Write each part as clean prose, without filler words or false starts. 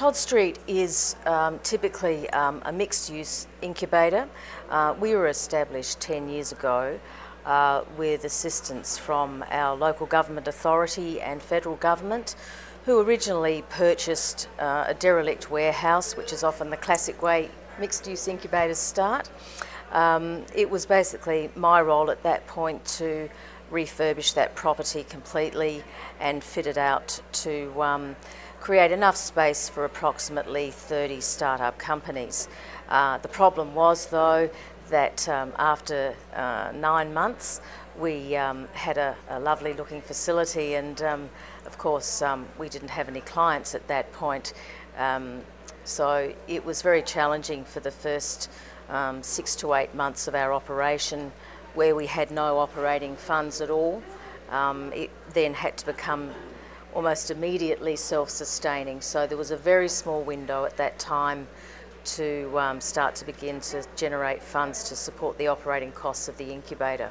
Todd Street is typically a mixed-use incubator. We were established 10 years ago with assistance from our local government authority and federal government, who originally purchased a derelict warehouse, which is often the classic way mixed-use incubators start. It was basically my role at that point to refurbish that property completely and fit it out to create enough space for approximately 30 start-up companies. The problem was, though, that after 9 months we had a lovely looking facility, and of course we didn't have any clients at that point, so it was very challenging for the first 6 to 8 months of our operation, where we had no operating funds at all. It then had to become almost immediately self-sustaining, so there was a very small window at that time to start to begin to generate funds to support the operating costs of the incubator.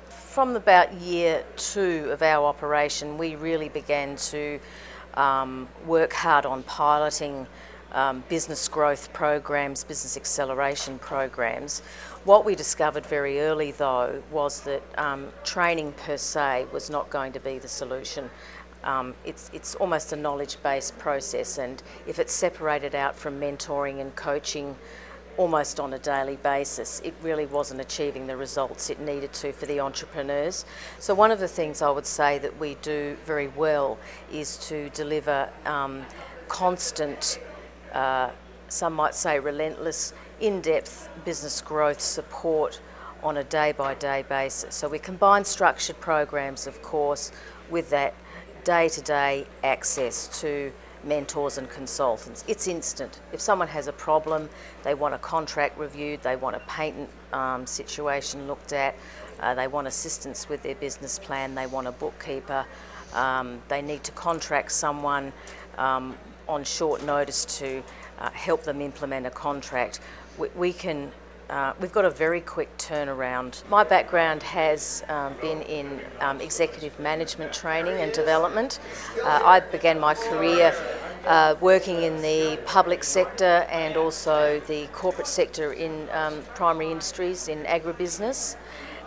From about year 2 of our operation, we really began to work hard on piloting business growth programs, business acceleration programs. What we discovered very early, though, was that training per se was not going to be the solution. It's almost a knowledge-based process, and if it's separated out from mentoring and coaching almost on a daily basis, it really wasn't achieving the results it needed to for the entrepreneurs. So one of the things I would say that we do very well is to deliver constant, some might say relentless, in-depth business growth support on a day-by-day basis. So we combine structured programs, of course, with that day-to-day access to mentors and consultants. It's instant. If someone has a problem, they want a contract reviewed, they want a patent situation looked at, they want assistance with their business plan, they want a bookkeeper, they need to contract someone on short notice to help them implement a contract. We've got a very quick turnaround. My background has been in executive management training and development. I began my career working in the public sector and also the corporate sector in primary industries, in agribusiness.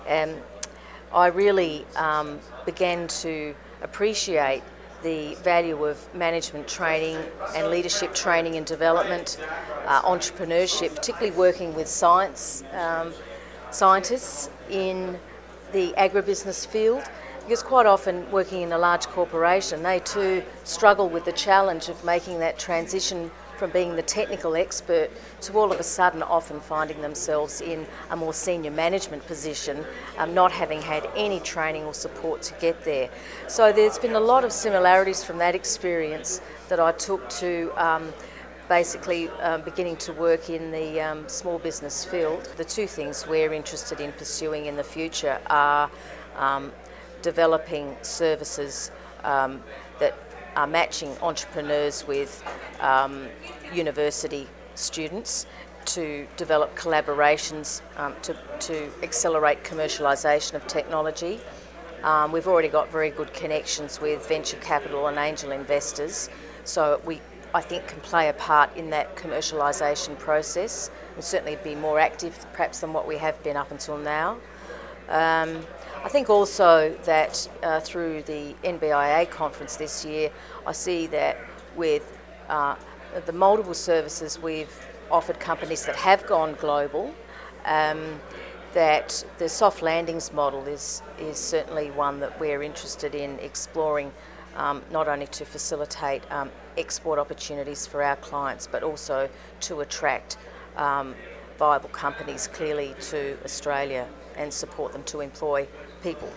I really began to appreciate the value of management training and leadership training and development, entrepreneurship, particularly working with scientists in the agribusiness field, because quite often working in a large corporation, they too struggle with the challenge of making that transition from being the technical expert to all of a sudden often finding themselves in a more senior management position, not having had any training or support to get there. So there's been a lot of similarities from that experience that I took to basically beginning to work in the small business field. The two things we're interested in pursuing in the future are developing services that are matching entrepreneurs with university students, to develop collaborations to accelerate commercialisation of technology. We've already got very good connections with venture capital and angel investors, so I think can play a part in that commercialisation process and certainly be more active perhaps than what we have been up until now. I think also that through the NBIA conference this year, I see that with the multiple services we've offered companies that have gone global, that the soft landings model is certainly one that we're interested in exploring, not only to facilitate export opportunities for our clients, but also to attract viable companies clearly to Australia and support them to employ people.